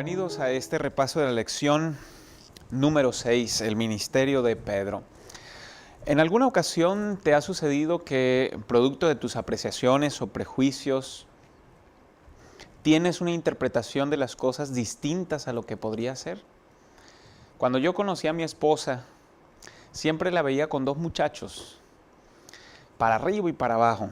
Bienvenidos a este repaso de la lección número 6, el ministerio de Pedro. ¿En alguna ocasión te ha sucedido que, producto de tus apreciaciones o prejuicios, tienes una interpretación de las cosas distintas a lo que podría ser? Cuando yo conocí a mi esposa, siempre la veía con dos muchachos, para arriba y para abajo,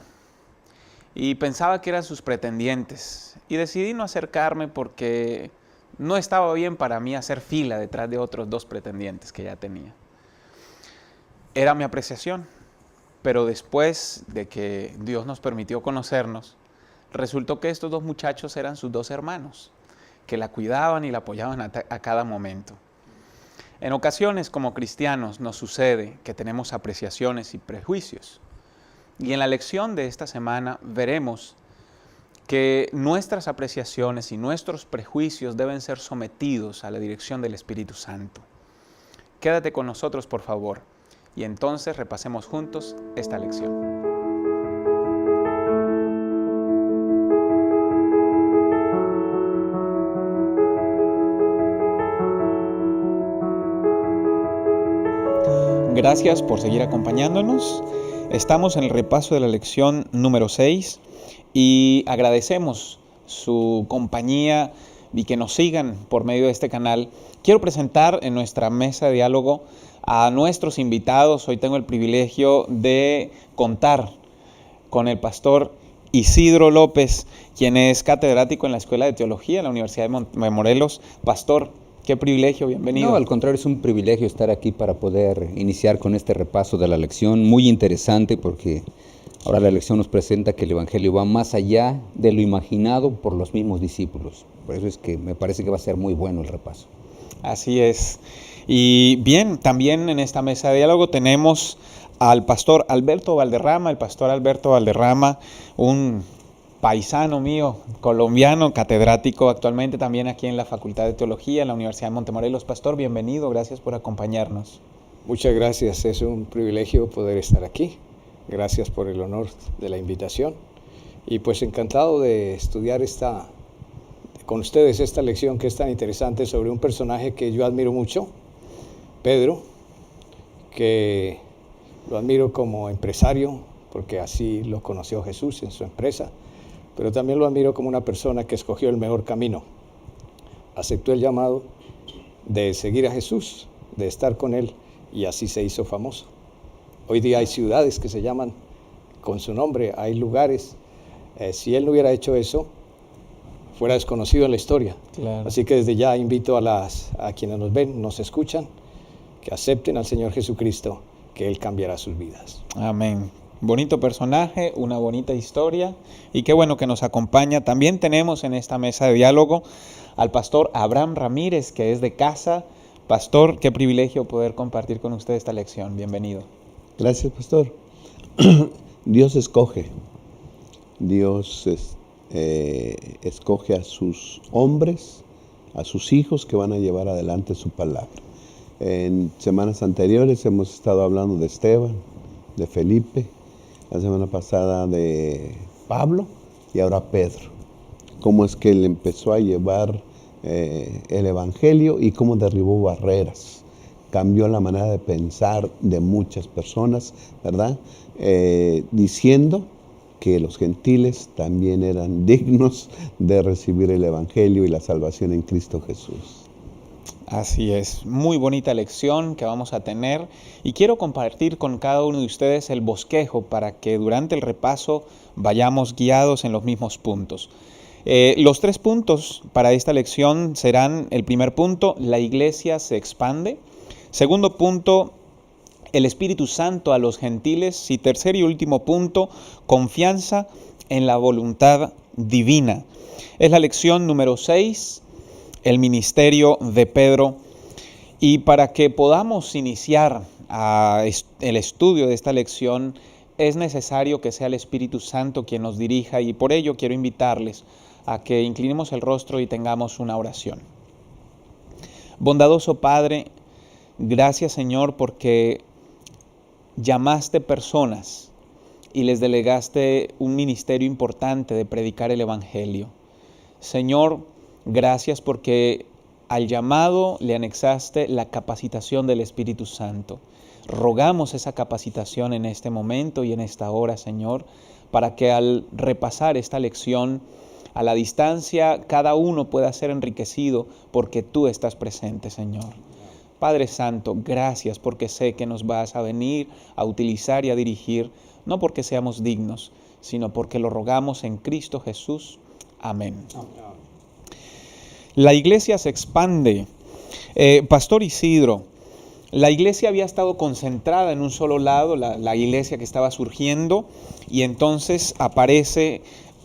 y pensaba que eran sus pretendientes, y decidí no acercarme porque no estaba bien para mí hacer fila detrás de otros dos pretendientes que ya tenía. Era mi apreciación, pero después de que Dios nos permitió conocernos, resultó que estos dos muchachos eran sus dos hermanos, que la cuidaban y la apoyaban a cada momento. En ocasiones, como cristianos, nos sucede que tenemos apreciaciones y prejuicios. Y en la lección de esta semana veremos que nuestras apreciaciones y nuestros prejuicios deben ser sometidos a la dirección del Espíritu Santo. Quédate con nosotros, por favor, y entonces repasemos juntos esta lección. Gracias por seguir acompañándonos. Estamos en el repaso de la lección número 6 y agradecemos su compañía y que nos sigan por medio de este canal. Quiero presentar en nuestra mesa de diálogo a nuestros invitados. Hoy tengo el privilegio de contar con el pastor Isidro López, quien es catedrático en la Escuela de Teología en la Universidad de Morelos. Pastor, qué privilegio, bienvenido. No, al contrario, es un privilegio estar aquí para poder iniciar con este repaso de la lección, muy interesante porque ahora la lección nos presenta que el Evangelio va más allá de lo imaginado por los mismos discípulos. Por eso es que me parece que va a ser muy bueno el repaso. Así es. Y bien, también en esta mesa de diálogo tenemos al pastor Alberto Valderrama. El pastor Alberto Valderrama, un paisano mío, colombiano, catedrático actualmente también aquí en la Facultad de Teología en la Universidad de Montemorelos. Pastor, bienvenido, gracias por acompañarnos. Muchas gracias, es un privilegio poder estar aquí. Gracias por el honor de la invitación. Y pues encantado de estudiar con ustedes esta lección que es tan interesante sobre un personaje que yo admiro mucho, Pedro, que lo admiro como empresario, porque así lo conoció Jesús en su empresa, pero también lo admiro como una persona que escogió el mejor camino. Aceptó el llamado de seguir a Jesús, de estar con Él, y así se hizo famoso. Hoy día hay ciudades que se llaman con su nombre, hay lugares. Si Él no hubiera hecho eso, fuera desconocido en la historia. Claro. Así que desde ya invito a quienes nos ven, nos escuchan, que acepten al Señor Jesucristo, que Él cambiará sus vidas. Amén. Bonito personaje, una bonita historia, y qué bueno que nos acompaña. También tenemos en esta mesa de diálogo al pastor Abraham Ramírez, que es de casa. Pastor, qué privilegio poder compartir con usted esta lección. Bienvenido. Gracias, pastor. Dios escoge. Dios escoge a sus hombres, a sus hijos que van a llevar adelante su palabra. En semanas anteriores hemos estado hablando de Esteban, de Felipe, la semana pasada de Pablo y ahora Pedro. Cómo es que él empezó a llevar el Evangelio y cómo derribó barreras. Cambió la manera de pensar de muchas personas, ¿verdad? Diciendo que los gentiles también eran dignos de recibir el Evangelio y la salvación en Cristo Jesús. Así es, muy bonita lección que vamos a tener y quiero compartir con cada uno de ustedes el bosquejo para que durante el repaso vayamos guiados en los mismos puntos. Los 3 puntos para esta lección serán: el primer punto, la iglesia se expande; segundo punto, el Espíritu Santo a los gentiles; y tercer y último punto, confianza en la voluntad divina. Es la lección número 6, el ministerio de Pedro. Y para que podamos iniciar el estudio de esta lección, es necesario que sea el Espíritu Santo quien nos dirija, y por ello quiero invitarles a que inclinemos el rostro y tengamos una oración. Bondadoso Padre, gracias, Señor, porque llamaste personas y les delegaste un ministerio importante de predicar el Evangelio. Señor, Gracias porque al llamado le anexaste la capacitación del Espíritu Santo. Rogamos esa capacitación en este momento y en esta hora, Señor, para que al repasar esta lección a la distancia, cada uno pueda ser enriquecido porque tú estás presente, Señor. Padre Santo, gracias porque sé que nos vas a venir a utilizar y a dirigir, no porque seamos dignos, sino porque lo rogamos en Cristo Jesús. Amén. La iglesia se expande. Pastor Isidro, la iglesia había estado concentrada en un solo lado, la iglesia que estaba surgiendo, y entonces aparece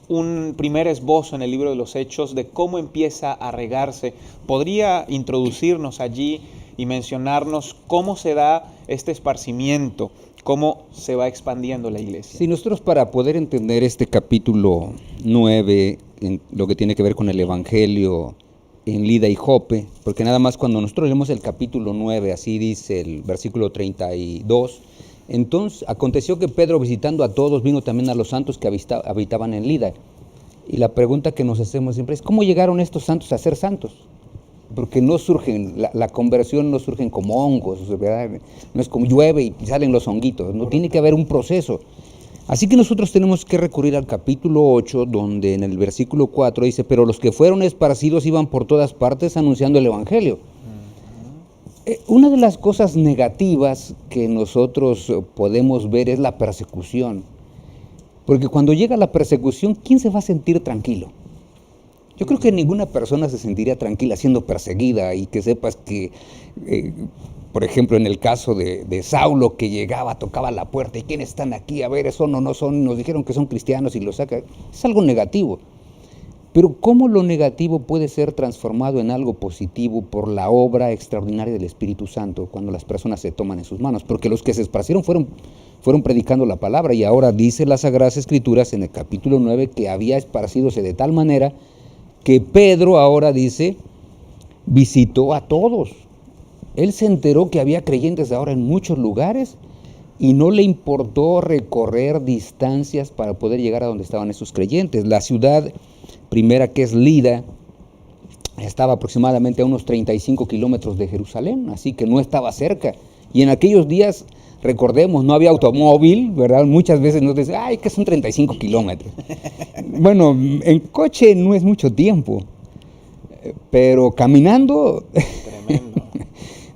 un primer esbozo en el libro de los Hechos de cómo empieza a regarse. ¿Podría introducirnos allí y mencionarnos cómo se da este esparcimiento, cómo se va expandiendo la iglesia? Sí, nosotros para poder entender este capítulo 9, en lo que tiene que ver con el Evangelio en Lida y Jope, porque nada más cuando nosotros leemos el capítulo 9, así dice el versículo 32, entonces aconteció que Pedro, visitando a todos, vino también a los santos que habitaban en Lida. Y la pregunta que nos hacemos siempre es, ¿cómo llegaron estos santos a ser santos? Porque no surgen, la conversión no surgen como hongos, ¿verdad? No es como llueve y salen los honguitos, no tiene que haber un proceso. Así que nosotros tenemos que recurrir al capítulo 8, donde en el versículo 4 dice, pero los que fueron esparcidos iban por todas partes anunciando el Evangelio. Una de las cosas negativas que nosotros podemos ver es la persecución. Porque cuando llega la persecución, ¿quién se va a sentir tranquilo? Yo creo que ninguna persona se sentiría tranquila siendo perseguida y que sepas que, por ejemplo, en el caso de Saulo, que llegaba, tocaba la puerta, ¿y quiénes están aquí? A ver, ¿son o no son? Nos dijeron que son cristianos y lo saca. Es algo negativo. Pero ¿cómo lo negativo puede ser transformado en algo positivo por la obra extraordinaria del Espíritu Santo cuando las personas se toman en sus manos? Porque los que se esparcieron fueron predicando la palabra, y ahora dice las Sagradas Escrituras en el capítulo 9 que había esparcidose de tal manera que Pedro ahora dice, visitó a todos. Él se enteró que había creyentes ahora en muchos lugares y no le importó recorrer distancias para poder llegar a donde estaban esos creyentes. La ciudad primera, que es Lida, estaba aproximadamente a unos 35 kilómetros de Jerusalén, así que no estaba cerca. Y en aquellos días, recordemos, no había automóvil, ¿verdad? Muchas veces nos dicen, ay, que son 35 kilómetros. Bueno, en coche no es mucho tiempo, pero caminando, Tremendo.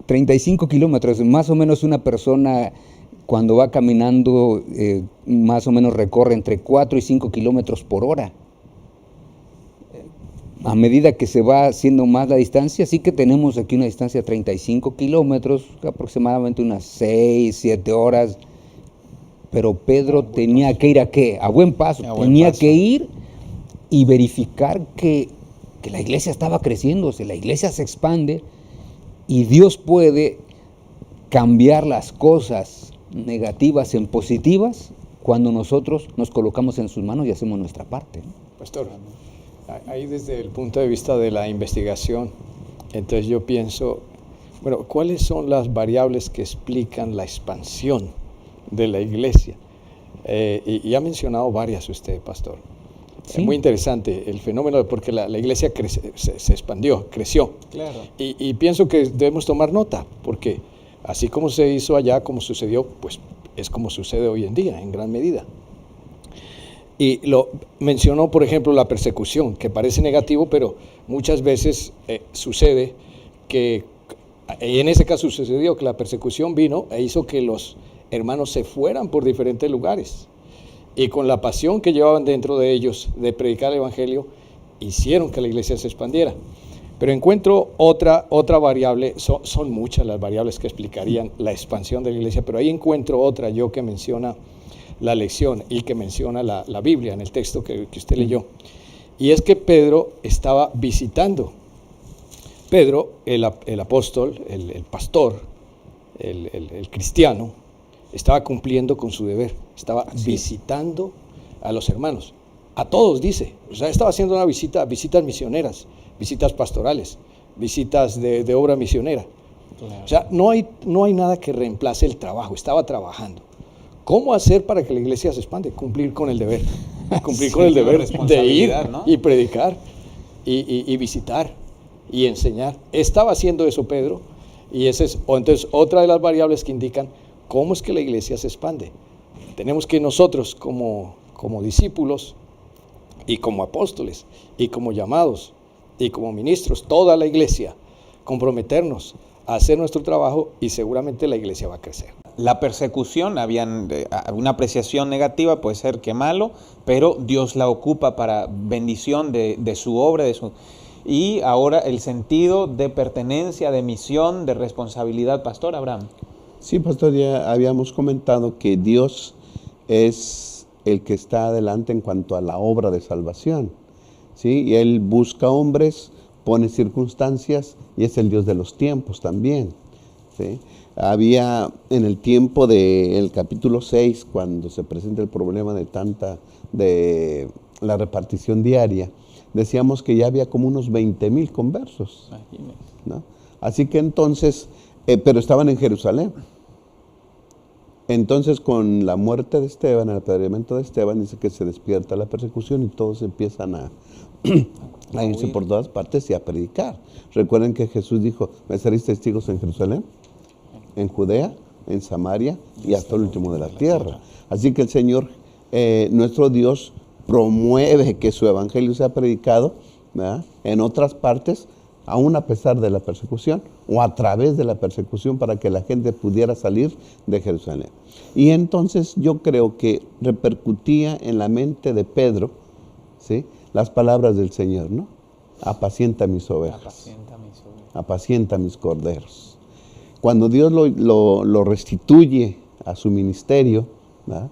35 kilómetros, más o menos una persona cuando va caminando, más o menos recorre entre 4 y 5 kilómetros por hora. A medida que se va haciendo más la distancia, sí que tenemos aquí una distancia de 35 kilómetros, aproximadamente unas 6, 7 horas, pero Pedro tenía que ir ¿a qué? A buen paso, tenía que ir y verificar que la iglesia estaba creciendo, la iglesia se expande y Dios puede cambiar las cosas negativas en positivas cuando nosotros nos colocamos en sus manos y hacemos nuestra parte, ¿no? Pastor, ahí desde el punto de vista de la investigación, entonces yo pienso, bueno, ¿cuáles son las variables que explican la expansión de la iglesia? Y ha mencionado varias usted, pastor. Sí. Muy interesante el fenómeno, porque la iglesia se expandió, creció. Claro. Y pienso que debemos tomar nota, porque así como se hizo allá, como sucedió, pues es como sucede hoy en día, en gran medida. Y lo mencionó, por ejemplo, la persecución, que parece negativo, pero muchas veces sucede que, y en ese caso sucedió que la persecución vino e hizo que los hermanos se fueran por diferentes lugares. Y con la pasión que llevaban dentro de ellos de predicar el Evangelio, hicieron que la iglesia se expandiera. Pero encuentro otra variable, son muchas las variables que explicarían la expansión de la iglesia, pero ahí encuentro otra yo que menciona la lección y que menciona la Biblia en el texto que usted leyó. Y es que Pedro estaba visitando. Pedro, el apóstol, el pastor, el cristiano, estaba cumpliendo con su deber, estaba visitando a los hermanos, a todos dice, o sea, estaba haciendo una visitas misioneras, visitas pastorales, visitas de obra misionera. Claro. O sea, no hay nada que reemplace el trabajo, estaba trabajando. ¿Cómo hacer para que la iglesia se expande? Cumplir con el deber, cumplir con el deber de ir, ¿no? Y predicar. y visitar y enseñar. Estaba haciendo eso Pedro, y esa es entonces otra de las variables que indican cómo es que la iglesia se expande. Tenemos que nosotros como discípulos y como apóstoles y como llamados y como ministros, toda la iglesia, comprometernos a hacer nuestro trabajo, y seguramente la iglesia va a crecer. La persecución, una apreciación negativa, puede ser que malo, pero Dios la ocupa para bendición de su obra, y ahora el sentido de pertenencia, de misión, de responsabilidad. Pastor Abraham. Sí, pastor, ya habíamos comentado que Dios es el que está adelante en cuanto a la obra de salvación, ¿sí? Y Él busca hombres, pone circunstancias, y es el Dios de los tiempos también, ¿sí? Había en el tiempo del capítulo 6, cuando se presenta el problema de la repartición diaria, decíamos que ya había como unos 20,000 conversos, ¿no? Así que entonces, pero estaban en Jerusalén. Entonces, con la muerte de Esteban, el apedreamiento de Esteban, dice que se despierta la persecución y todos empiezan a irse por todas partes y a predicar. Recuerden que Jesús dijo: me seréis testigos en Jerusalén, en Judea, en Samaria y hasta el último de la tierra. Así que el Señor, nuestro Dios, promueve que su evangelio sea predicado, ¿verdad?, en otras partes, aún a pesar de la persecución o a través de la persecución, para que la gente pudiera salir de Jerusalén. Y entonces yo creo que repercutía en la mente de Pedro, ¿sí?, las palabras del Señor, ¿no? Apacienta mis ovejas, apacienta mis corderos. Cuando Dios lo restituye a su ministerio, ¿verdad?,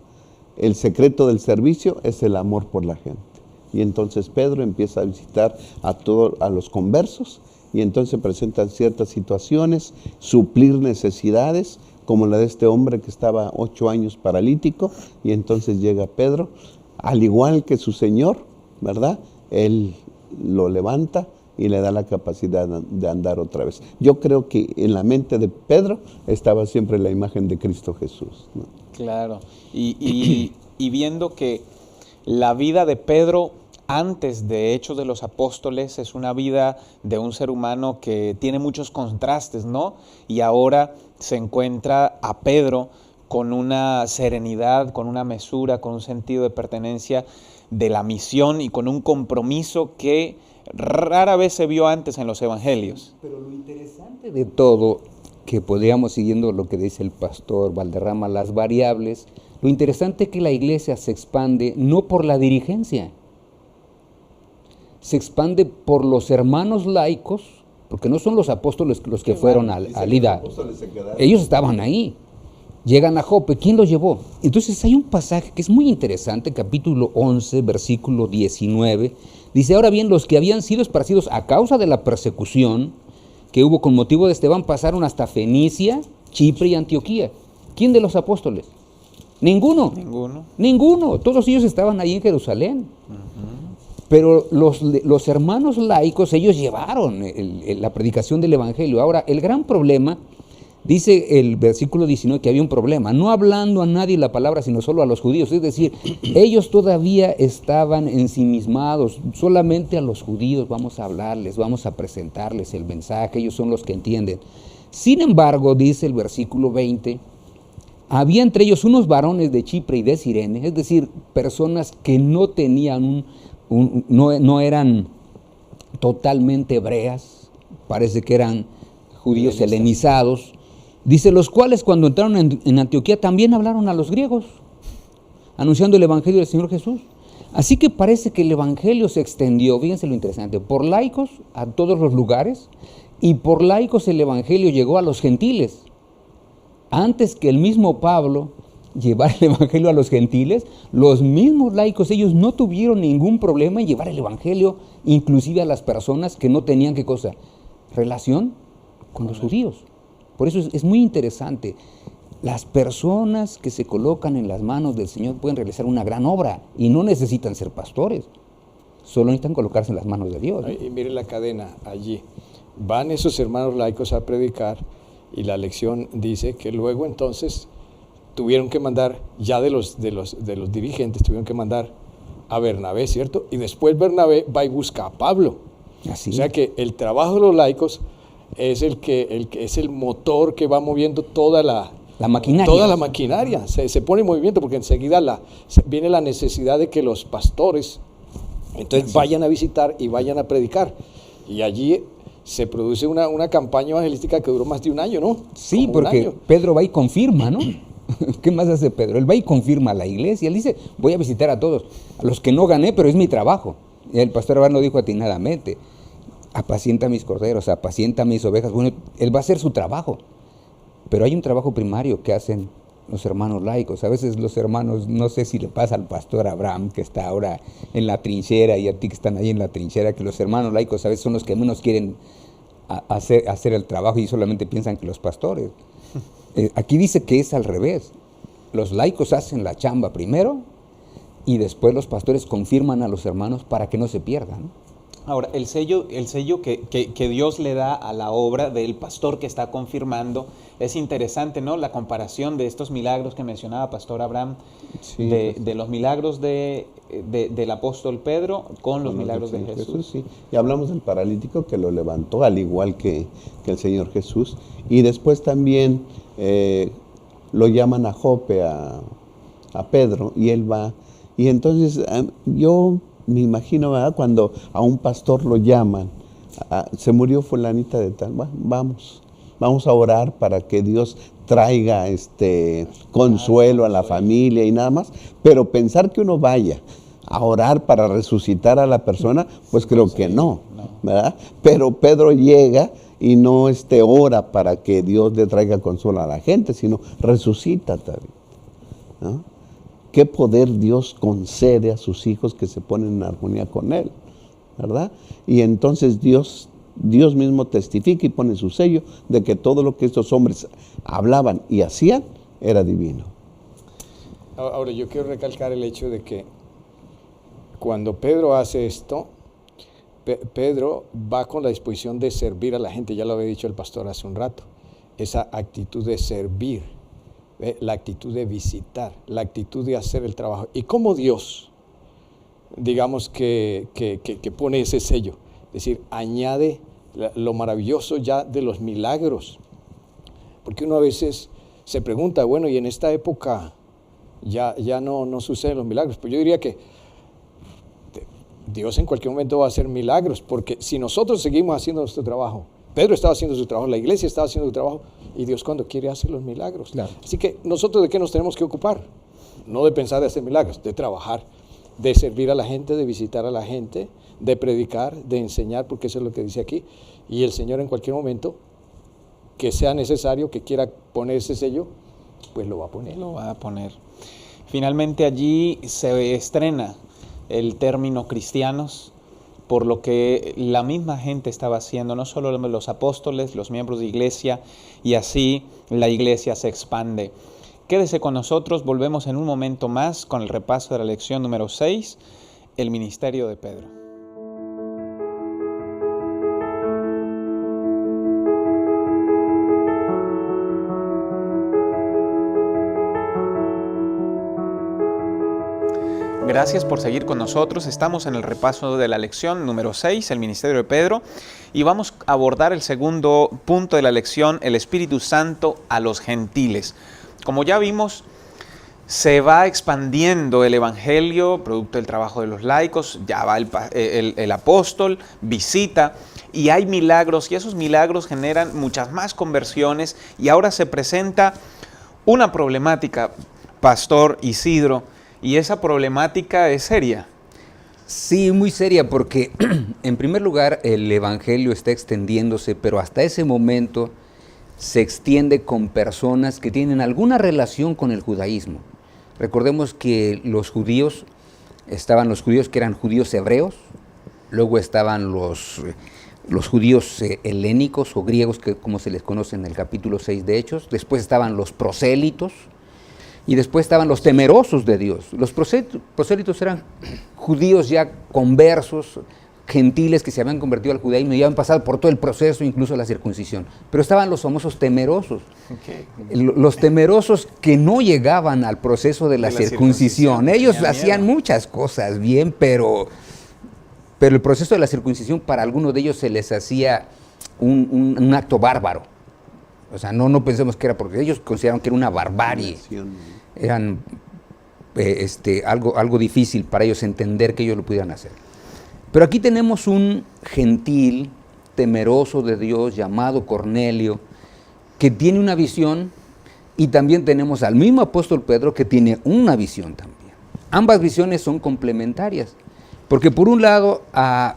el secreto del servicio es el amor por la gente. Y entonces Pedro empieza a visitar a los conversos, y entonces presentan ciertas situaciones, suplir necesidades, como la de este hombre que estaba 8 años paralítico, y entonces llega Pedro, al igual que su Señor, ¿verdad? Él lo levanta y le da la capacidad de andar otra vez. Yo creo que en la mente de Pedro estaba siempre la imagen de Cristo Jesús, ¿no? Claro, y viendo que la vida de Pedro antes de Hechos de los Apóstoles es una vida de un ser humano que tiene muchos contrastes, ¿no? Y ahora se encuentra a Pedro con una serenidad, con una mesura, con un sentido de pertenencia de la misión y con un compromiso que rara vez se vio antes en los evangelios. Pero lo interesante de todo, que podríamos, siguiendo lo que dice el pastor Valderrama, las variables, lo interesante es que la iglesia se expande no por la dirigencia, se expande por los hermanos laicos, porque no son los apóstoles los que fueron a Lida. Ellos estaban ahí. Llegan a Jope. ¿Quién los llevó? Entonces hay un pasaje que es muy interesante, capítulo 11, versículo 19. Dice: ahora bien, los que habían sido esparcidos a causa de la persecución que hubo con motivo de Esteban pasaron hasta Fenicia, Chipre y Antioquía. ¿Quién de los apóstoles? Ninguno. Ninguno. Todos ellos estaban ahí en Jerusalén. Pero los hermanos laicos, ellos llevaron la predicación del evangelio. Ahora, el gran problema, dice el versículo 19 que había un problema, no hablando a nadie la palabra, sino solo a los judíos. Es decir, ellos todavía estaban ensimismados, solamente a los judíos vamos a hablarles, vamos a presentarles el mensaje, ellos son los que entienden. Sin embargo, dice el versículo 20, había entre ellos unos varones de Chipre y de Cirene, es decir, personas que no tenían no eran totalmente hebreas, parece que eran judíos helenizados. Dice, los cuales cuando entraron en Antioquía también hablaron a los griegos, anunciando el evangelio del Señor Jesús. Así que parece que el evangelio se extendió, fíjense lo interesante, por laicos a todos los lugares, y por laicos el evangelio llegó a los gentiles. Antes que el mismo Pablo llevar el evangelio a los gentiles, los mismos laicos, ellos no tuvieron ningún problema en llevar el evangelio, inclusive a las personas que no tenían, ¿qué cosa? Relación con los judíos. Por eso es muy interesante. Las personas que se colocan en las manos del Señor pueden realizar una gran obra y no necesitan ser pastores, solo necesitan colocarse en las manos de Dios, ¿no? Y mire la cadena allí. Van esos hermanos laicos a predicar, y la lección dice que luego entonces tuvieron que mandar, ya de los dirigentes, tuvieron que mandar a Bernabé, ¿cierto? Y después Bernabé va y busca a Pablo. Así. O sea que el trabajo de los laicos es el que es el motor que va moviendo toda la maquinaria. Toda la maquinaria se pone en movimiento, porque enseguida viene la necesidad de que los pastores entonces vayan a visitar y vayan a predicar. Y allí se produce una campaña evangelística que duró más de un año, ¿no? Sí, como porque Pedro va y confirma, ¿no? ¿Qué más hace Pedro? Él va y confirma a la iglesia. Él dice, voy a visitar a todos, a los que no gané, pero es mi trabajo. Y el pastor Abraham lo dijo atinadamente, apacienta mis corderos, apacienta mis ovejas. Bueno, él va a hacer su trabajo, pero hay un trabajo primario que hacen los hermanos laicos. A veces los hermanos, no sé si le pasa al pastor Abraham, que está ahora en la trinchera, y a ti que están ahí en la trinchera, que los hermanos laicos a veces son los que menos quieren hacer el trabajo y solamente piensan que los pastores. Aquí dice que es al revés. Los laicos hacen la chamba primero y después los pastores confirman a los hermanos para que no se pierdan. Ahora, el sello que Dios le da a la obra del pastor que está confirmando es interesante, ¿no? La comparación de estos milagros que mencionaba Pastor Abraham, Sí, de los milagros del apóstol Pedro con los milagros de Jesús. Sí. Y hablamos del paralítico que lo levantó, al igual que el Señor Jesús. Y después también lo llaman a Jope, a Pedro, y él va. Y entonces yo me imagino, ¿verdad?, cuando a un pastor lo llaman, se murió fulanita de tal, bueno, vamos a orar para que Dios traiga consuelo a la familia y nada más, pero pensar que uno vaya a orar para resucitar a la persona, pues creo que no, ¿verdad? Pero Pedro llega y no ora para que Dios le traiga consuelo a la gente, sino resucita también, ¿no? ¿Qué poder Dios concede a sus hijos que se ponen en armonía con Él? ¿Verdad? Y entonces Dios mismo testifica y pone su sello de que todo lo que estos hombres hablaban y hacían era divino. Ahora, yo quiero recalcar el hecho de que cuando Pedro hace esto, Pedro va con la disposición de servir a la gente, ya lo había dicho el pastor hace un rato, esa actitud de servir, la actitud de visitar, la actitud de hacer el trabajo. Y cómo Dios, digamos que pone ese sello, es decir, añade lo maravilloso ya de los milagros. Porque uno a veces se pregunta, bueno, y en esta época ya no suceden los milagros. Pues yo diría que Dios en cualquier momento va a hacer milagros, porque si nosotros seguimos haciendo nuestro trabajo, Pedro estaba haciendo su trabajo, la iglesia estaba haciendo su trabajo, y Dios cuando quiere hacer los milagros. Claro. Así que nosotros, ¿de qué nos tenemos que ocupar? No de pensar de hacer milagros, de trabajar, de servir a la gente, de visitar a la gente, de predicar, de enseñar, porque eso es lo que dice aquí. Y el Señor en cualquier momento que sea necesario, que quiera poner ese sello, pues lo va a poner. Lo va a poner. Finalmente allí se estrena el término cristianos, por lo que la misma gente estaba haciendo, no solo los apóstoles, los miembros de iglesia, y así la iglesia se expande. Quédese con nosotros, volvemos en un momento más con el repaso de la lección número 6, el ministerio de Pedro. Gracias por seguir con nosotros. Estamos en el repaso de la lección número 6, el ministerio de Pedro, y vamos a abordar el segundo punto de la lección, el Espíritu Santo a los gentiles. Como ya vimos, se va expandiendo el evangelio, producto del trabajo de los laicos, ya va el apóstol, visita, y hay milagros, y esos milagros generan muchas más conversiones, y ahora se presenta una problemática, Pastor Isidro, y esa problemática es seria. Sí, muy seria, porque en primer lugar el evangelio está extendiéndose, pero hasta ese momento se extiende con personas que tienen alguna relación con el judaísmo. Recordemos que los judíos, estaban los judíos que eran judíos hebreos, luego estaban los judíos helénicos o griegos, que como se les conoce en el capítulo 6 de Hechos, después estaban los prosélitos, y después estaban los temerosos de Dios. Los prosélitos eran judíos ya conversos, gentiles que se habían convertido al judaísmo y habían pasado por todo el proceso, incluso la circuncisión. Pero estaban los famosos temerosos. Los temerosos que no llegaban al proceso de la circuncisión. Ellos hacían muchas cosas bien, pero Pero el proceso de la circuncisión para algunos de ellos se les hacía un acto bárbaro. O sea, no pensemos que era porque ellos consideraron que era una barbarie. Eran algo difícil para ellos entender que ellos lo pudieran hacer. Pero aquí tenemos un gentil temeroso de Dios llamado Cornelio, que tiene una visión, y también tenemos al mismo apóstol Pedro que tiene una visión también. Ambas visiones son complementarias, porque por un lado a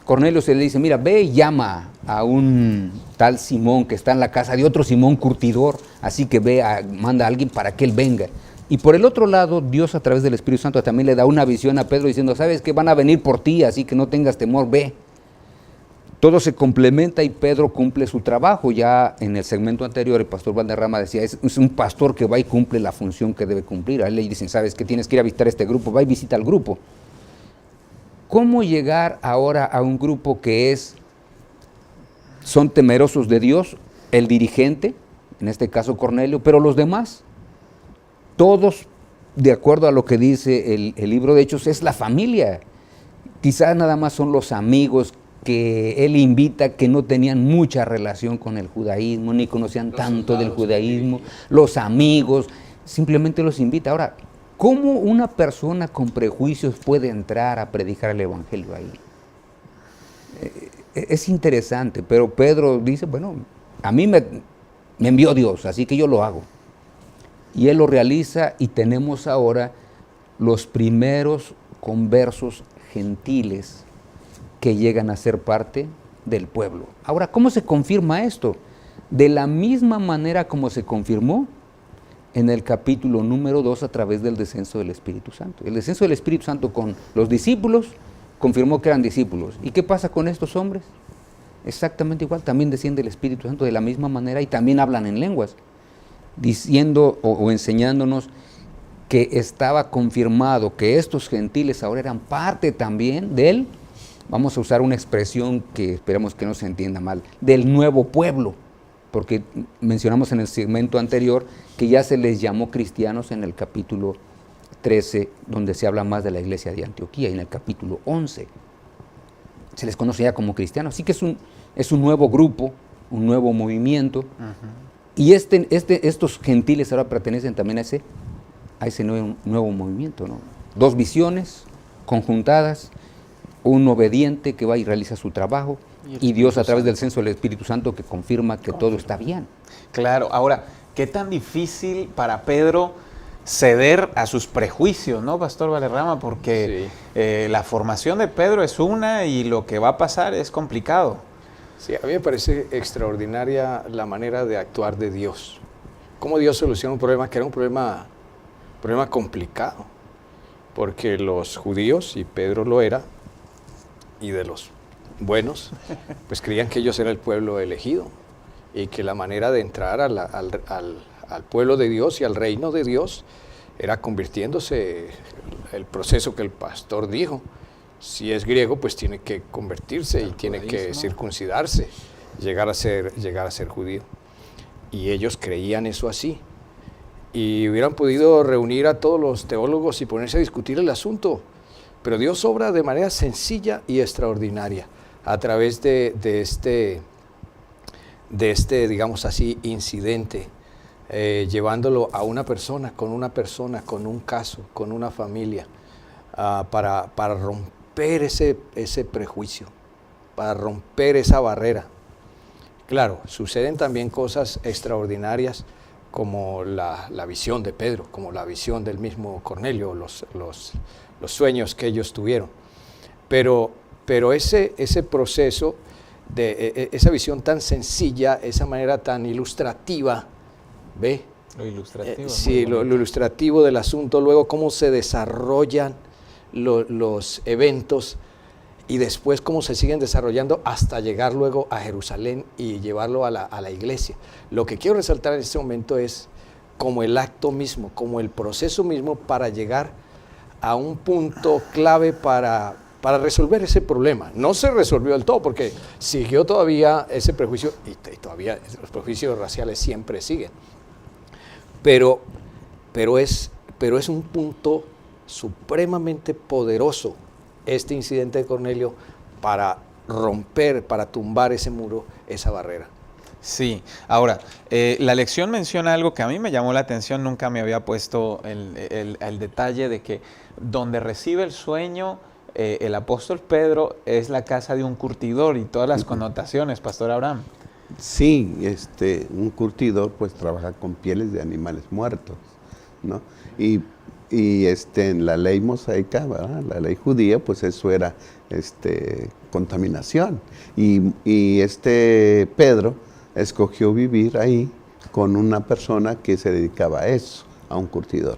Cornelio se le dice, mira, ve y llama a un tal Simón que está en la casa de otro Simón curtidor, así que manda a alguien para que él venga. Y por el otro lado, Dios a través del Espíritu Santo también le da una visión a Pedro diciendo, sabes que van a venir por ti, así que no tengas temor, ve. Todo se complementa y Pedro cumple su trabajo. Ya en el segmento anterior el pastor Valderrama decía, es un pastor que va y cumple la función que debe cumplir. A él le dicen, sabes que tienes que ir a visitar este grupo, va y visita al grupo. ¿Cómo llegar ahora a un grupo que son temerosos de Dios? El dirigente, en este caso Cornelio, pero los demás, todos, de acuerdo a lo que dice el libro de Hechos, es la familia. Quizás nada más son los amigos que él invita, que no tenían mucha relación con el judaísmo, ni conocían tanto del judaísmo, los amigos, simplemente los invita. Ahora, ¿cómo una persona con prejuicios puede entrar a predicar el evangelio ahí? Es interesante, pero Pedro dice, bueno, a mí me envió Dios, así que yo lo hago. Y él lo realiza y tenemos ahora los primeros conversos gentiles que llegan a ser parte del pueblo. Ahora, ¿cómo se confirma esto? De la misma manera como se confirmó en el capítulo número 2 a través del descenso del Espíritu Santo. El descenso del Espíritu Santo con los discípulos confirmó que eran discípulos. ¿Y qué pasa con estos hombres? Exactamente igual, también desciende el Espíritu Santo de la misma manera y también hablan en lenguas, diciendo o enseñándonos que estaba confirmado que estos gentiles ahora eran parte también del, vamos a usar una expresión que esperemos que no se entienda mal, del nuevo pueblo, porque mencionamos en el segmento anterior que ya se les llamó cristianos en el capítulo 13, donde se habla más de la iglesia de Antioquía, y en el capítulo 11 se les conoce ya como cristianos, así que es un nuevo grupo, un nuevo movimiento, y estos gentiles ahora pertenecen también a ese nuevo movimiento, ¿no? Dos visiones conjuntadas, un obediente que va y realiza su trabajo, y Dios a través del censo del Espíritu Santo que confirma que todo está bien. Claro, ahora, ¿qué tan difícil para Pedro ceder a sus prejuicios, ¿no, Pastor Valderrama? Porque la formación de Pedro es una y lo que va a pasar es complicado. Sí, a mí me parece extraordinaria la manera de actuar de Dios. Cómo Dios soluciona un problema que era un problema complicado, porque los judíos, y Pedro lo era, y de los buenos, pues creían que ellos eran el pueblo elegido, y que la manera de entrar al pueblo de Dios y al reino de Dios era convirtiéndose, el proceso que el pastor dijo. Si es griego, pues tiene que convertirse y tiene que circuncidarse, llegar a ser judío. Y ellos creían eso así. Y hubieran podido reunir a todos los teólogos y ponerse a discutir el asunto. Pero Dios obra de manera sencilla y extraordinaria a través de este, digamos así, incidente, llevándolo a una persona, con un caso, con una familia, para romper ese prejuicio, para romper esa barrera. Claro, suceden también cosas extraordinarias como la visión de Pedro, como la visión del mismo Cornelio, los sueños que ellos tuvieron. Pero ese proceso, esa visión tan sencilla, esa manera tan ilustrativa, ¿ve? Lo ilustrativo. Sí, lo ilustrativo del asunto, luego cómo se desarrollan los eventos y después cómo se siguen desarrollando hasta llegar luego a Jerusalén y llevarlo a la iglesia. Lo que quiero resaltar en este momento es como el acto mismo, como el proceso mismo para llegar a un punto clave para resolver ese problema. No se resolvió del todo porque siguió todavía ese prejuicio y todavía los prejuicios raciales siempre siguen. Pero es un punto supremamente poderoso este incidente de Cornelio para romper, para tumbar ese muro, esa barrera. Sí, ahora, la lección menciona algo que a mí me llamó la atención, nunca me había puesto el detalle de que donde recibe el sueño el apóstol Pedro es la casa de un curtidor y todas las connotaciones, Pastor Abraham. Sí, un curtidor pues trabaja con pieles de animales muertos, ¿no? Y en la ley mosaica, ¿verdad? La ley judía, pues eso era contaminación. Y Pedro escogió vivir ahí con una persona que se dedicaba a eso, a un curtidor.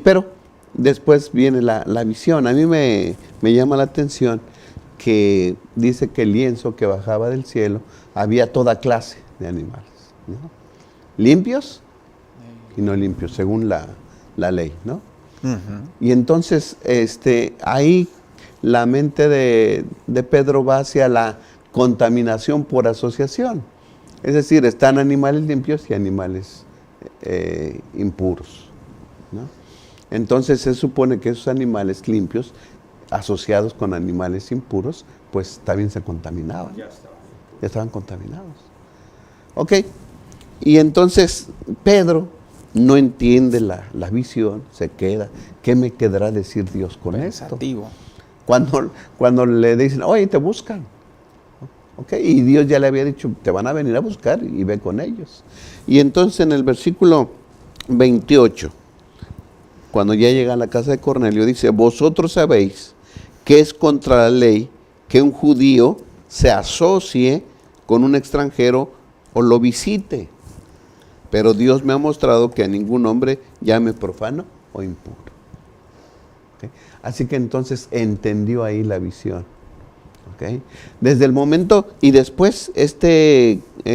Pero después viene la visión. A mí me llama la atención que dice que el lienzo que bajaba del cielo había toda clase de animales, ¿no? Limpios y no limpios, según la ley, ¿no? Y entonces ahí la mente de Pedro va hacia la contaminación por asociación. Es decir, están animales limpios y animales impuros, ¿no? Entonces se supone que esos animales limpios asociados con animales impuros, pues también se contaminaban. Ya estaban contaminados. Ok, y entonces Pedro no entiende la visión, se queda. ¿Qué me quedará decir Dios con esto? Pensativo. Cuando le dicen, oye, te buscan. Okay, y Dios ya le había dicho, te van a venir a buscar y ve con ellos. Y entonces en el versículo 28, cuando ya llega a la casa de Cornelio, dice, vosotros sabéis que es contra la ley que un judío se asocie con un extranjero o lo visite. Pero Dios me ha mostrado que a ningún hombre llame profano o impuro. ¿Okay? Así que entonces entendió ahí la visión. ¿Okay? Desde el momento, y después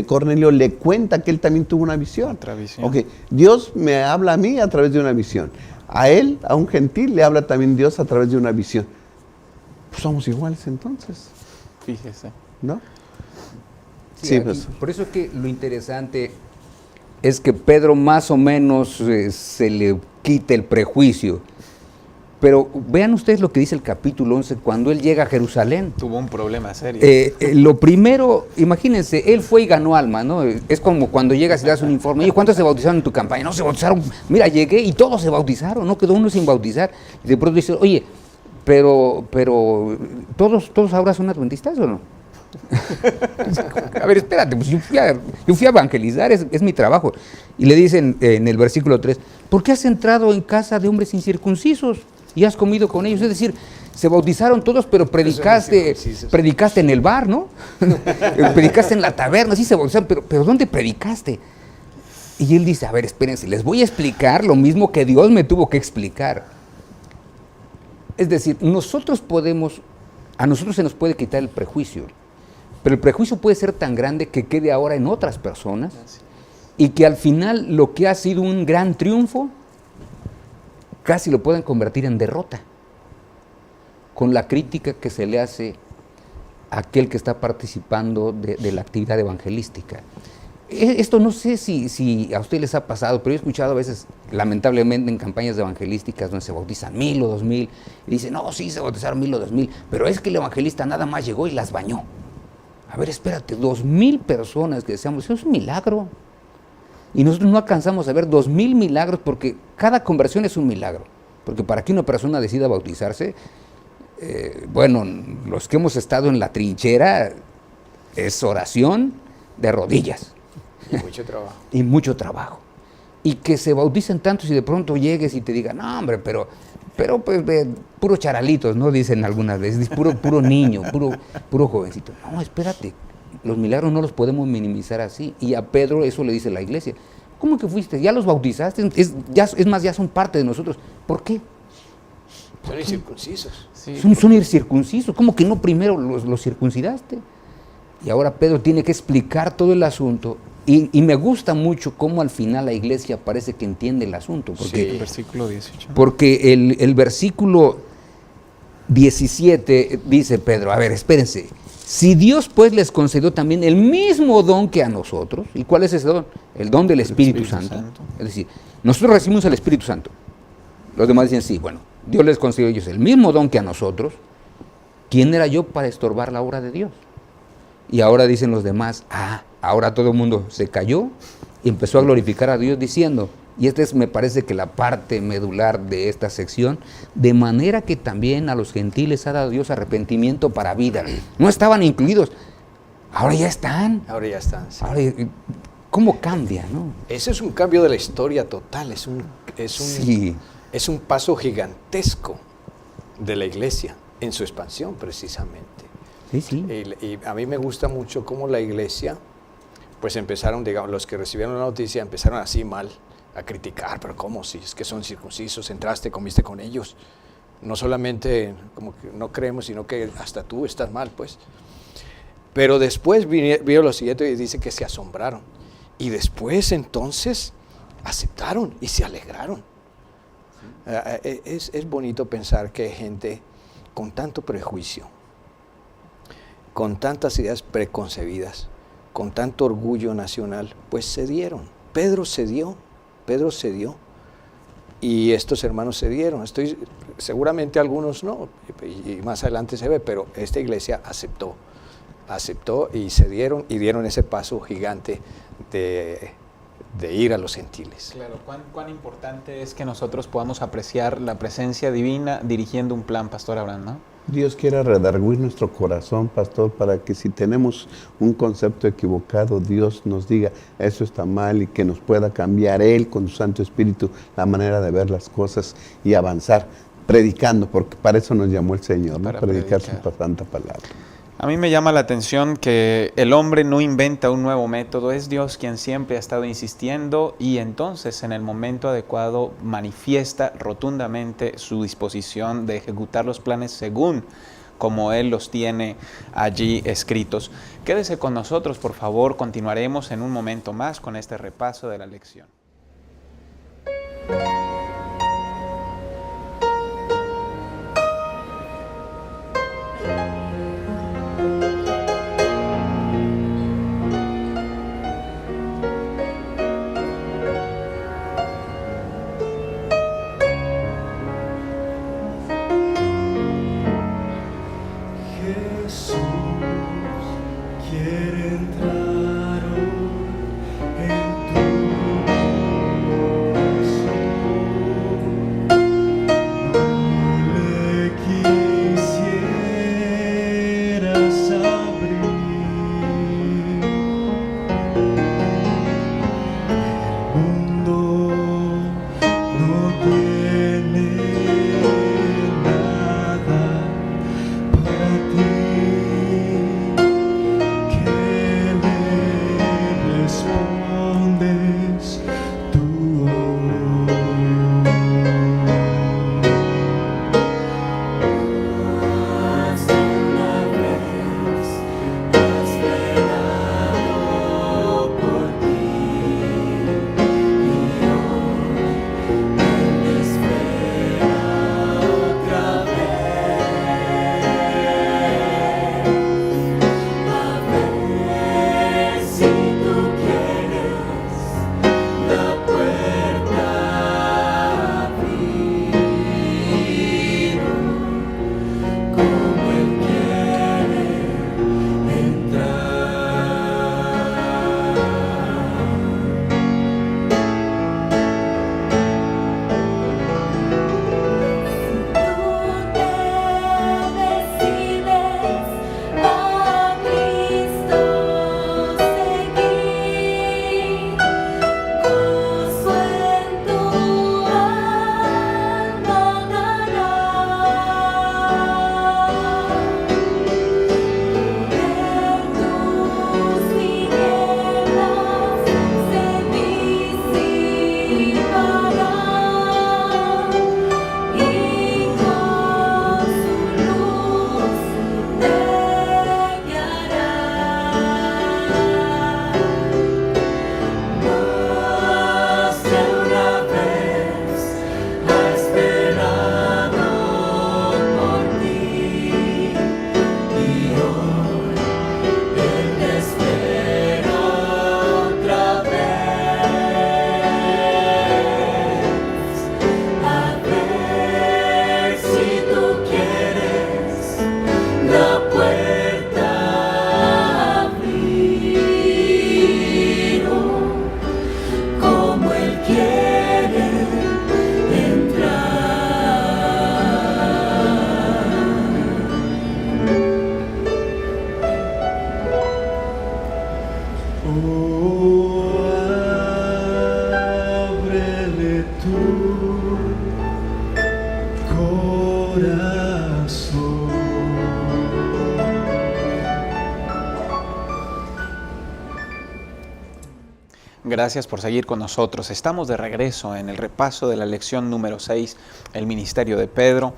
Cornelio le cuenta que él también tuvo una visión. Otra visión. Okay. Dios me habla a mí a través de una visión. A él, a un gentil, le habla también Dios a través de una visión. Pues somos iguales entonces. Fíjese. ¿No? Sí, pues. Por eso es que lo interesante es que Pedro más o menos se le quita el prejuicio. Pero vean ustedes lo que dice el capítulo 11, cuando él llega a Jerusalén. Tuvo un problema serio. Lo primero, imagínense, él fue y ganó alma, ¿no? Es como cuando llegas y das un informe, ¿y cuántos se bautizaron en tu campaña? No, se bautizaron, mira, llegué y todos se bautizaron, no quedó uno sin bautizar. Y de pronto dice, oye, pero ¿todos ahora son adventistas o no? A ver, espérate, pues yo fui a evangelizar, es mi trabajo. Y le dicen en el versículo 3, ¿por qué has entrado en casa de hombres incircuncisos y has comido con ellos? Es decir, se bautizaron todos, pero predicaste en el bar, ¿no? Predicaste en la taberna, sí se bautizaron, pero ¿dónde predicaste? Y él dice, a ver, espérense, les voy a explicar lo mismo que Dios me tuvo que explicar. Es decir, a nosotros se nos puede quitar el prejuicio, pero el prejuicio puede ser tan grande que quede ahora en otras personas y que al final lo que ha sido un gran triunfo casi lo pueden convertir en derrota con la crítica que se le hace a aquel que está participando de la actividad evangelística. Esto no sé si a ustedes les ha pasado, pero yo he escuchado a veces, lamentablemente, en campañas evangelísticas donde se bautizan 1000 o 2000, y dicen, no, sí, se bautizaron 1000 o 2000, pero es que el evangelista nada más llegó y las bañó. A ver, espérate, 2000 personas que deseamos, eso es un milagro. Y nosotros no alcanzamos a ver 2000 milagros porque cada conversión es un milagro. Porque para que una persona decida bautizarse, bueno, los que hemos estado en la trinchera, es oración de rodillas. Y mucho trabajo. Y mucho trabajo. Y que se bauticen tantos y de pronto llegues y te digan, no, hombre, pero pues puro charalitos, ¿no? Dicen algunas veces, puro niño, puro jovencito. No, espérate, los milagros no los podemos minimizar así. Y a Pedro eso le dice la iglesia. ¿Cómo que fuiste? ¿Ya los bautizaste? Es más, ya son parte de nosotros. ¿Por qué? Son incircuncisos. Sí. Son incircuncisos. ¿Cómo que no primero los circuncidaste? Y ahora Pedro tiene que explicar todo el asunto. Y me gusta mucho cómo al final la iglesia parece que entiende el asunto. Porque, sí, el versículo 18. Porque el versículo 17 dice Pedro, a ver, espérense. Si Dios pues les concedió también el mismo don que a nosotros, ¿y cuál es ese don? El don del Espíritu Santo. Es decir, nosotros recibimos el Espíritu Santo. Los demás dicen, sí, bueno, Dios les concedió a ellos el mismo don que a nosotros. ¿quién era yo para estorbar la obra de Dios? Y ahora dicen los demás, ahora todo el mundo se cayó y empezó a glorificar a Dios diciendo, y esta es, me parece que la parte medular de esta sección, de manera que también a los gentiles ha dado Dios arrepentimiento para vida. No estaban incluidos, ahora ya están. Ahora ya están. Sí. Ahora, ¿cómo cambia, no? Ese es un cambio de la historia total, Sí. es un paso gigantesco de la iglesia en su expansión precisamente. Sí, sí. Y a mí me gusta mucho cómo la iglesia, pues empezaron, digamos, los que recibieron la noticia empezaron así mal a criticar, pero ¿cómo? Si es que son circuncisos, entraste, comiste con ellos. No solamente como que no creemos, sino que hasta tú estás mal, pues. Pero después vieron lo siguiente y dice que se asombraron. Y después entonces aceptaron y se alegraron. Es bonito pensar que hay gente con tanto prejuicio, con tantas ideas preconcebidas, con tanto orgullo nacional, pues cedieron. Pedro cedió, y estos hermanos cedieron. Seguramente algunos no, y más adelante se ve, pero esta iglesia aceptó y cedieron y dieron ese paso gigante de ir a los gentiles. Claro, cuán importante es que nosotros podamos apreciar la presencia divina dirigiendo un plan, Pastor Abraham, ¿no? Dios quiere redarguir nuestro corazón, pastor, para que si tenemos un concepto equivocado, Dios nos diga, eso está mal, y que nos pueda cambiar Él con su Santo Espíritu la manera de ver las cosas y avanzar predicando, porque para eso nos llamó el Señor, ¿no? Para Predicar predicar. su santa palabra. A mí me llama la atención que el hombre no inventa un nuevo método, es Dios quien siempre ha estado insistiendo y entonces en el momento adecuado manifiesta rotundamente su disposición de ejecutar los planes según como Él los tiene allí escritos. Quédese con nosotros, por favor, continuaremos en un momento más con este repaso de la lección. Quiere entrar en tu Gracias por seguir con nosotros. Estamos de regreso en el repaso de la lección número 6, el ministerio de Pedro,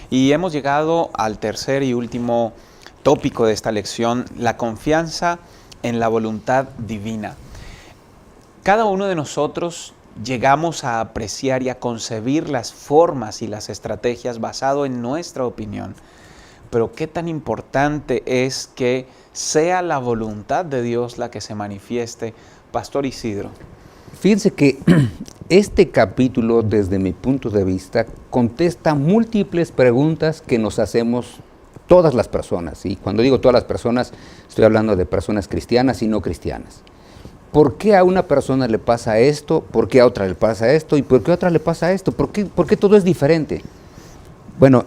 y hemos llegado al tercer y último tópico de esta lección, la confianza en la voluntad divina. Cada uno de nosotros llegamos a apreciar y a concebir las formas y las estrategias basado en nuestra opinión. Pero qué tan importante es que sea la voluntad de Dios la que se manifieste. Pastor Isidro. Fíjense que este capítulo, desde mi punto de vista, contesta múltiples preguntas que nos hacemos todas las personas. Y cuando digo todas las personas, estoy hablando de personas cristianas y no cristianas. ¿Por qué a una persona le pasa esto? ¿Por qué a otra le pasa esto? ¿Y por qué a otra le pasa esto? ¿Por qué todo es diferente? Bueno,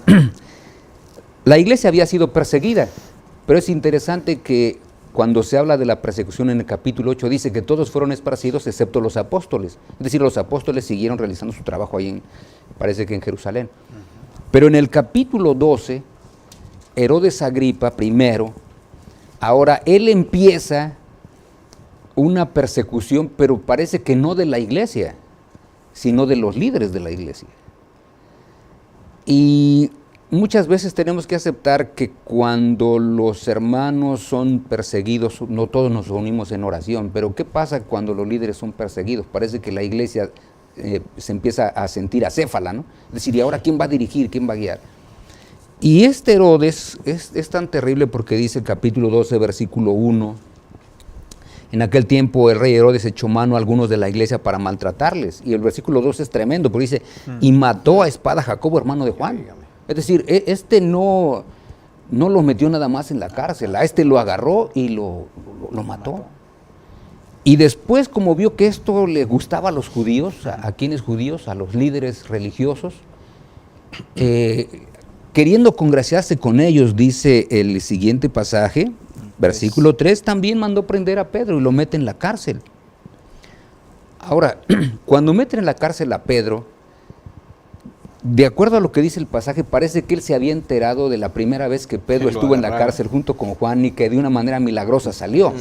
la iglesia había sido perseguida, pero es interesante que cuando se habla de la persecución en el capítulo 8, dice que todos fueron esparcidos excepto los apóstoles. Es decir, los apóstoles siguieron realizando su trabajo ahí, parece que en Jerusalén. Pero en el capítulo 12, Herodes Agripa primero, ahora él empieza una persecución, pero parece que no de la iglesia, sino de los líderes de la iglesia. Y muchas veces tenemos que aceptar que cuando los hermanos son perseguidos, no todos nos reunimos en oración, pero ¿qué pasa cuando los líderes son perseguidos? Parece que la iglesia se empieza a sentir acéfala, ¿no? Es decir, ¿y ahora quién va a dirigir, quién va a guiar? Y este Herodes es tan terrible porque dice el capítulo 12, versículo 1, en aquel tiempo el rey Herodes echó mano a algunos de la iglesia para maltratarles, y el versículo 2 es tremendo, porque dice, y mató a espada a Jacobo, hermano de Juan. Es decir, no lo metió nada más en la cárcel, a este lo agarró y lo mató. Y después, como vio que esto le gustaba a los judíos, ¿a quiénes judíos? A los líderes religiosos, queriendo congraciarse con ellos, dice el siguiente pasaje, versículo 3, también mandó prender a Pedro y lo mete en la cárcel. Ahora, cuando meten en la cárcel a Pedro, de acuerdo a lo que dice el pasaje, parece que él se había enterado de la primera vez que Pedro estuvo en la cárcel junto con Juan y que de una manera milagrosa salió.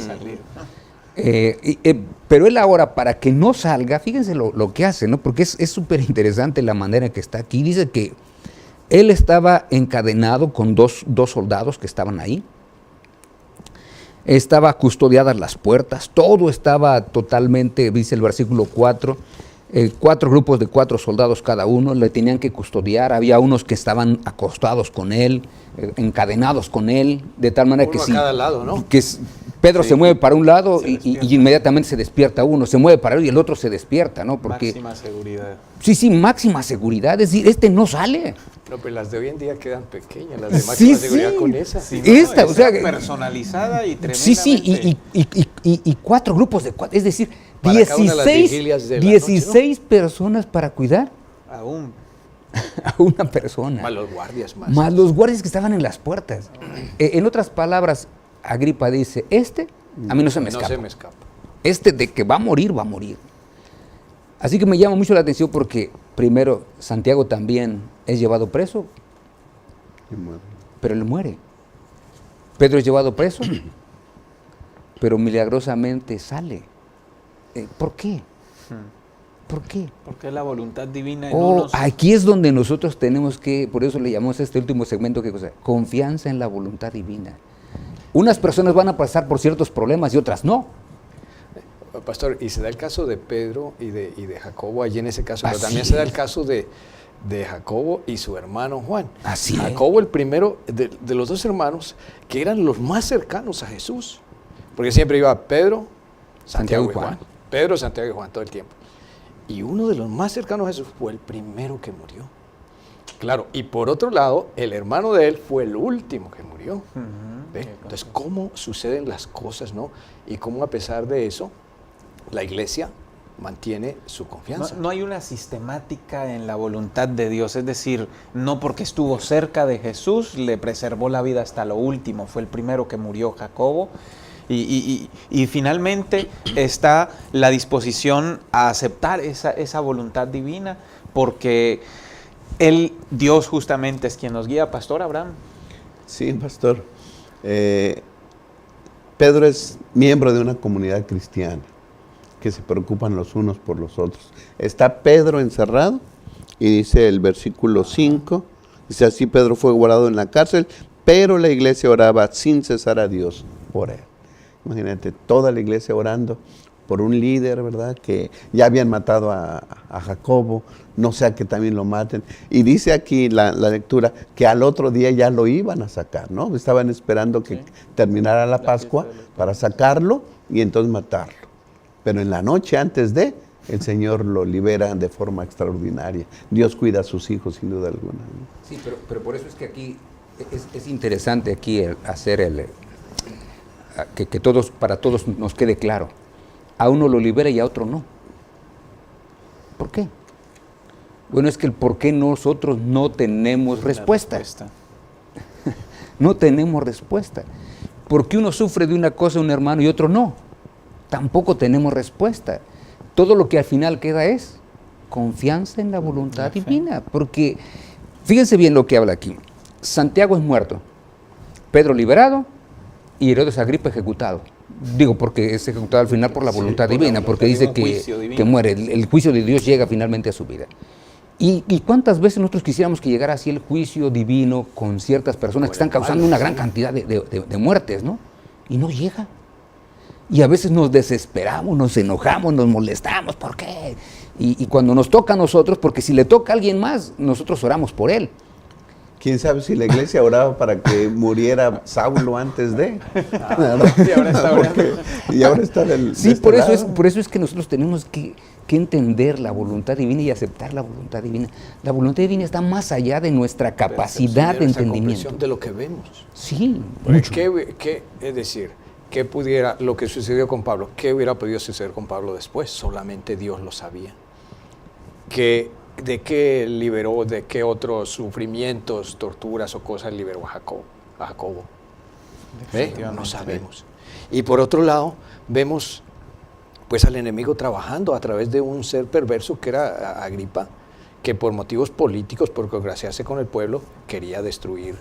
Pero él ahora, para que no salga, fíjense lo que hace, ¿no? Porque es súper interesante la manera en que está aquí. Dice que él estaba encadenado con dos soldados que estaban ahí. Estaba custodiadas las puertas, todo estaba totalmente, dice el versículo 4, 4 grupos de 4 soldados cada uno, le tenían que custodiar, había unos que estaban acostados con él, encadenados con él, de tal manera uno que a cada lado, ¿no? Que Pedro se mueve para un lado y inmediatamente se despierta uno, se mueve para el otro y el otro se despierta, ¿no? Porque, máxima seguridad. Sí, máxima seguridad, es decir, este no sale. No, pero las de hoy en día quedan pequeñas, las de máxima seguridad con esa. Sí, esta, o sea, personalizada y tremendamente. Sí, y 4 grupos de 4, es decir, Para cada una de las vigilias de la 16 personas para cuidar Aún. a una persona. Más los guardias Más los guardias que estaban en las puertas. En otras palabras, Agripa dice, a mí no se me escapa. No se me escapa. De que va a morir, va a morir. Así que me llama mucho la atención porque, primero, Santiago también es llevado preso, pero él muere. Pedro es llevado preso, pero milagrosamente sale. ¿Por qué? ¿Por qué? Porque la voluntad divina en unos... Aquí es donde nosotros tenemos que, por eso le llamamos a este último segmento, ¿qué cosa? Confianza en la voluntad divina. Unas personas van a pasar por ciertos problemas y otras no. Pastor, y se da el caso de Pedro y de Jacobo allí en ese caso, pero también se da el caso de Jacobo y su hermano Juan. Así es. Jacobo, el primero de los 2 hermanos, que eran los más cercanos a Jesús, porque siempre iba Pedro, Santiago y Juan. Pedro, Santiago y Juan todo el tiempo. Y uno de los más cercanos a Jesús fue el primero que murió. Claro, y por otro lado, el hermano de él fue el último que murió. Entonces, ¿cómo suceden las cosas, no? Y cómo a pesar de eso, la iglesia mantiene su confianza. No hay una sistemática en la voluntad de Dios, es decir, no porque estuvo cerca de Jesús, le preservó la vida hasta lo último, fue el primero que murió Jacobo, y finalmente está la disposición a aceptar esa voluntad divina, porque Dios justamente es quien nos guía. Pastor Abraham. Sí, pastor. Pedro es miembro de una comunidad cristiana. que se preocupan los unos por los otros. Está Pedro encerrado y dice el versículo 5, dice así: Pedro fue guardado en la cárcel, pero la iglesia oraba sin cesar a Dios por él. Imagínate, toda la iglesia orando por un líder, ¿verdad? Que ya habían matado a Jacobo, no sea que también lo maten. Y dice aquí la lectura que al otro día ya lo iban a sacar, ¿no? Estaban esperando que terminara la Pascua para sacarlo y entonces matarlo. Pero en la noche antes de, el Señor lo libera de forma extraordinaria. Dios cuida a sus hijos sin duda alguna, ¿no? Sí, pero por eso es que aquí es interesante aquí hacer que todos, para todos nos quede claro. A uno lo libera y a otro no. ¿Por qué? Bueno, es que el por qué nosotros no tenemos respuesta. No tenemos respuesta. ¿Por qué uno sufre de una cosa un hermano y otro no? Tampoco tenemos respuesta. Todo lo que al final queda es confianza en la voluntad divina. Porque, fíjense bien lo que habla aquí. Santiago es muerto, Pedro liberado y Herodes Agripa ejecutado. Digo, porque es ejecutado al final por la voluntad divina, porque dice que muere. El juicio de Dios llega finalmente a su vida. ¿Y cuántas veces nosotros quisiéramos que llegara así el juicio divino con ciertas personas que están causando una gran cantidad de muertes, ¿no? Y no llega. Y a veces nos desesperamos, nos enojamos, nos molestamos. ¿Por qué? Y cuando nos toca a nosotros, porque si le toca a alguien más, nosotros oramos por él. ¿Quién sabe si la iglesia oraba para que muriera Saulo antes de? Y ahora está orando. Y ahora está del... Sí, por eso es que nosotros tenemos que entender la voluntad divina y aceptar la voluntad divina. La voluntad divina está más allá de nuestra capacidad de entendimiento. De lo que vemos. Sí, mucho. Es decir, ¿qué pudiera, lo que sucedió con Pablo, qué hubiera podido suceder con Pablo después? Solamente Dios lo sabía. ¿De qué liberó, de qué otros sufrimientos, torturas o cosas liberó a Jacobo? No sabemos. Y por otro lado, vemos pues al enemigo trabajando a través de un ser perverso que era Agripa, que por motivos políticos, por congraciarse con el pueblo, quería destruir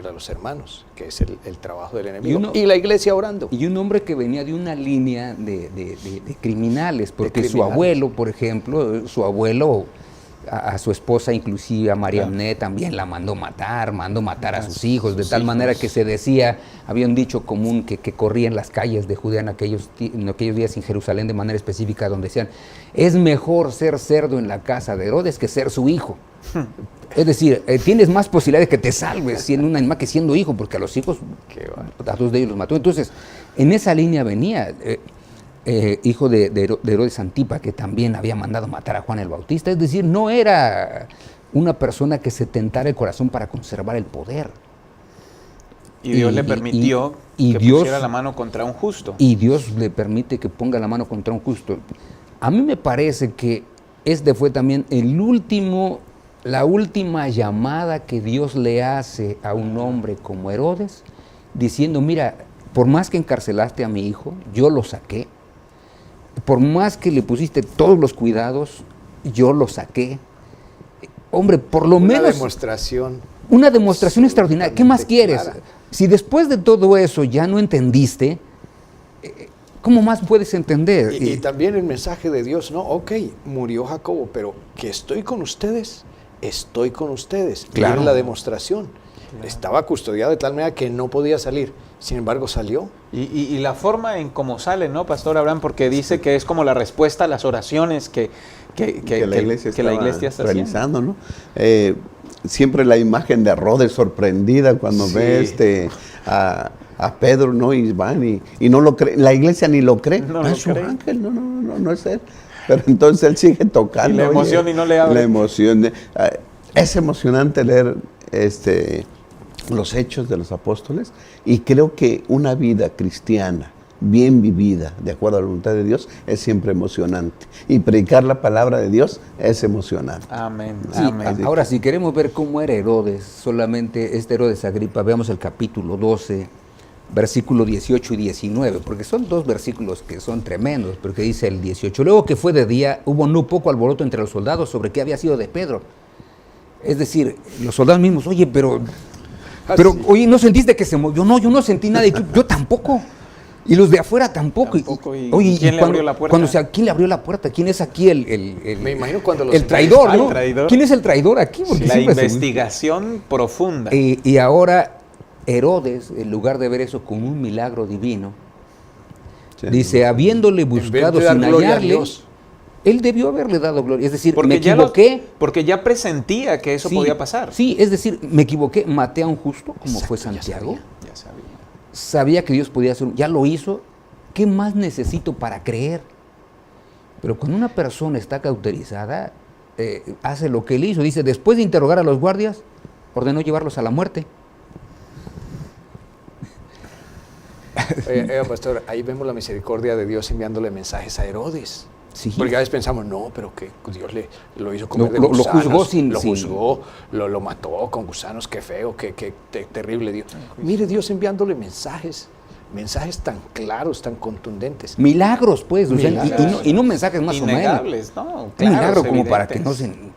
a los hermanos, que es el trabajo del enemigo. Y la iglesia orando. Y un hombre que venía de una línea de criminales, porque su abuelo, por ejemplo, a su esposa, inclusive a Mariamne, también la mandó matar a sus hijos, de tal manera que se decía, había un dicho común que corría en las calles de Judea en aquellos días en Jerusalén de manera específica, donde decían, es mejor ser cerdo en la casa de Herodes que ser su hijo. Es decir, tienes más posibilidades de que te salves siendo un animal que siendo hijo, porque a los hijos, a dos de ellos los mató. Entonces, en esa línea venía... hijo de Herodes Antipa, que también había mandado matar a Juan el Bautista. Es decir, no era una persona que se tentara el corazón para conservar el poder. Y Dios le permitió que pusiera la mano contra un justo. Y Dios le permite que ponga la mano contra un justo. A mí me parece que fue también la última llamada que Dios le hace a un hombre como Herodes, diciendo, mira, por más que encarcelaste a mi hijo, yo lo saqué. Por más que le pusiste todos los cuidados, yo lo saqué. Hombre, por lo menos... Una demostración extraordinaria. ¿Qué más quieres? Clara. Si después de todo eso ya no entendiste, ¿cómo más puedes entender? Y también el mensaje de Dios, ¿no? Ok, murió Jacobo, pero que estoy con ustedes. Claro. Y es la demostración. Claro. Estaba custodiado de tal manera que no podía salir. Sin embargo, salió. Y la forma en cómo sale, ¿no, Pastor Abraham? Porque dice que es como la respuesta a las oraciones que la iglesia está realizando, ¿no? Siempre la imagen de Herodes sorprendida cuando ve a Pedro, ¿no? Y van y no lo cree. La iglesia ni lo cree. No es su ángel, no es él. Pero entonces él sigue tocando. Y la emoción y no le abre. La emoción. Es emocionante leer los hechos de los apóstoles, y creo que una vida cristiana bien vivida, de acuerdo a la voluntad de Dios, es siempre emocionante. Y predicar la palabra de Dios es emocionante. Amén. Sí, amén. Ahora, si queremos ver cómo era Herodes, solamente Herodes Agripa, veamos el capítulo 12, versículo 18 y 19, porque son dos versículos que son tremendos, porque dice el 18, luego que fue de día, hubo no poco alboroto entre los soldados sobre qué había sido de Pedro. Es decir, los soldados mismos, oye, oye, ¿no sentiste que se movió? No, yo no sentí nada, yo tampoco. Y los de afuera tampoco. Tampoco, y Oye, ¿quién le abrió la puerta? ¿Quién le abrió la puerta? ¿Quién es aquí Me imagino cuando los el traidor, Ah, el ¿no? traidor. ¿Quién es el traidor aquí? Porque La siempre se- investigación profunda. Y ahora Herodes, en lugar de ver eso como un milagro divino, Sí. dice, habiéndole En vez buscado de dar sin gloria a hallarle, Dios. él debió haberle dado gloria. Es decir, me porque equivoqué. porque ya presentía que eso Sí, podía pasar. Sí, es decir, me equivoqué, maté a un justo, como fue Exacto, Santiago. Ya sabía. Sabía que Dios podía hacer, ya lo hizo. ¿Qué más necesito para creer? Pero cuando una persona está cauterizada, hace lo que él hizo. Dice, después de interrogar a los guardias, ordenó llevarlos a la muerte. Pastor, ahí vemos la misericordia de Dios enviándole mensajes a Herodes. Sí. Porque a veces pensamos, no, pero que Dios lo hizo comer de Lo gusanos, juzgó sin- lo sin- juzgó, lo mató con gusanos, qué feo, qué terrible Dios. Mire, Dios enviándole mensajes tan claros, tan contundentes. Milagros, pues. O sea, Milagros. y no mensajes más o menos. Innegables, ¿no? Un Claros, milagro como para que no evidentes. se...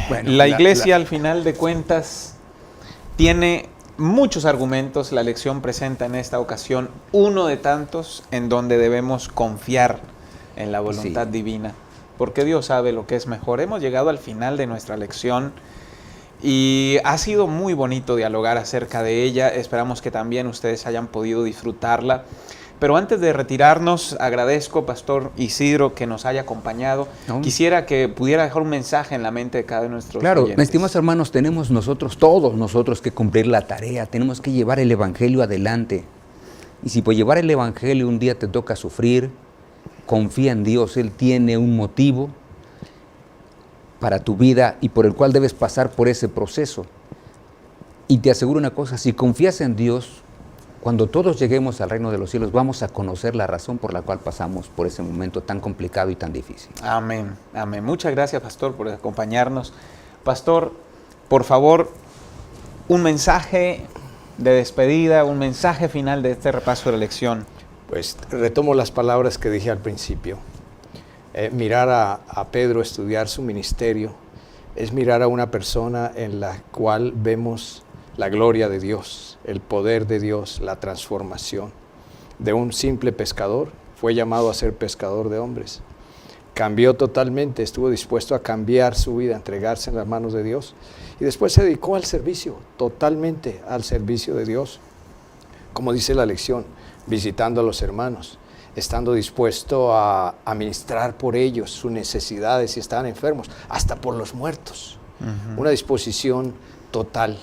Bueno, La iglesia, al final de cuentas, tiene muchos argumentos. La lección presenta en esta ocasión uno de tantos en donde debemos confiar en la voluntad Sí. divina, porque Dios sabe lo que es mejor. Hemos llegado al final de nuestra lección y ha sido muy bonito dialogar acerca de ella. Esperamos que también ustedes hayan podido disfrutarla. Pero antes de retirarnos, agradezco, Pastor Isidro, que nos haya acompañado. No. Quisiera que pudiera dejar un mensaje en la mente de cada uno de nuestros Claro, oyentes. estimados hermanos, tenemos todos nosotros que cumplir la tarea, tenemos que llevar el Evangelio adelante. Y si por llevar el Evangelio un día te toca sufrir, confía en Dios, Él tiene un motivo para tu vida y por el cual debes pasar por ese proceso. Y te aseguro una cosa, si confías en Dios, cuando todos lleguemos al reino de los cielos, vamos a conocer la razón por la cual pasamos por ese momento tan complicado y tan difícil. Amén, amén. Muchas gracias, Pastor, por acompañarnos. Pastor, por favor, un mensaje de despedida, un mensaje final de este repaso de la lección. Pues retomo las palabras que dije al principio. Mirar a Pedro, estudiar su ministerio, es mirar a una persona en la cual vemos la gloria de Dios, el poder de Dios, la transformación. De un simple pescador, fue llamado a ser pescador de hombres. Cambió totalmente, estuvo dispuesto a cambiar su vida, a entregarse en las manos de Dios. Y después se dedicó al servicio, totalmente al servicio de Dios. Como dice la lección, visitando a los hermanos, estando dispuesto a ministrar por ellos sus necesidades si estaban enfermos, hasta por los muertos. Una disposición total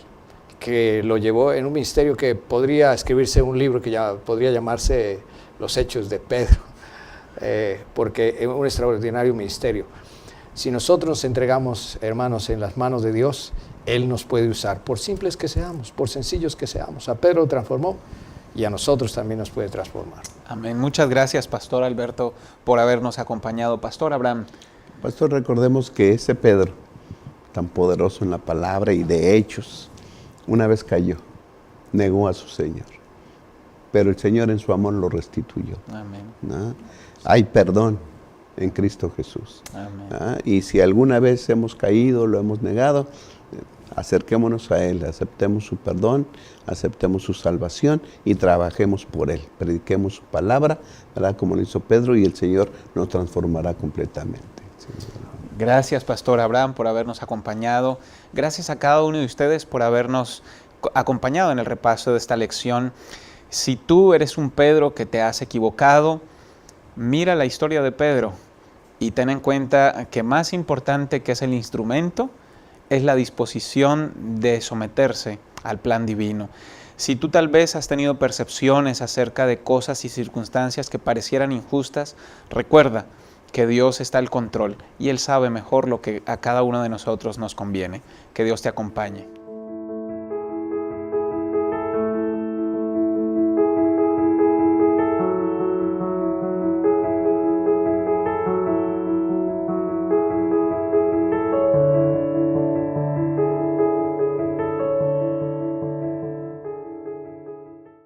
que lo llevó en un ministerio que podría escribirse un libro que ya podría llamarse Los Hechos de Pedro, porque es un extraordinario ministerio. Si nosotros nos entregamos, hermanos, en las manos de Dios, Él nos puede usar, por simples que seamos, por sencillos que seamos. A Pedro lo transformó y a nosotros también nos puede transformar. Amén. Muchas gracias, Pastor Alberto, por habernos acompañado. Pastor Abraham. Pastor, recordemos que ese Pedro, tan poderoso en la palabra y de hechos, una vez cayó, negó a su Señor, pero el Señor en su amor lo restituyó. Amén. ¿No? Hay perdón en Cristo Jesús. Amén. ¿Ah? Y si alguna vez hemos caído, lo hemos negado, acerquémonos a Él, aceptemos su perdón, aceptemos su salvación y trabajemos por Él. Prediquemos su palabra, ¿verdad? Como lo hizo Pedro, y el Señor nos transformará completamente. Sí. Gracias, Pastor Abraham, por habernos acompañado. Gracias a cada uno de ustedes por habernos acompañado en el repaso de esta lección. Si tú eres un Pedro que te has equivocado, mira la historia de Pedro y ten en cuenta que más importante que es el instrumento es la disposición de someterse al plan divino. Si tú tal vez has tenido percepciones acerca de cosas y circunstancias que parecieran injustas, recuerda que Dios está al control y Él sabe mejor lo que a cada uno de nosotros nos conviene. Que Dios te acompañe.